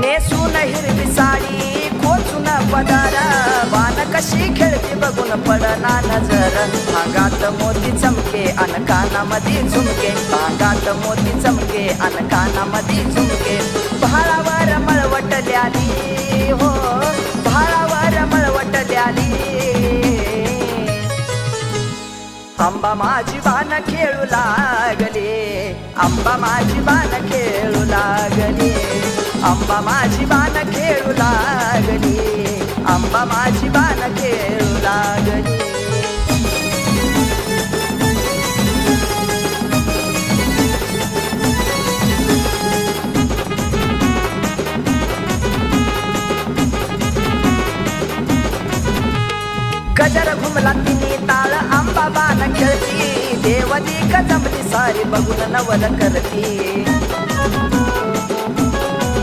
नेसून हिरवी साडी खोचून पदार बाण कशी खेळती बघून पडना नजर अंगात मोती चमके अन कानामध्ये झुमके अंगात मोती चमके अन कानामध्ये झुमके भाळावर मळवटल्याली हो भाळावर मळवटल्याली आंबा माझी बाण खेळू लागले आंबा माझी बाण खेळू लागले आंबा माझी बाण खेळू लागली आंबा माझी बाण खेळू लागली गजर घुमला तिने ताळ आंबा बाण खेळती देवदी जमली सारी बघून नवल करती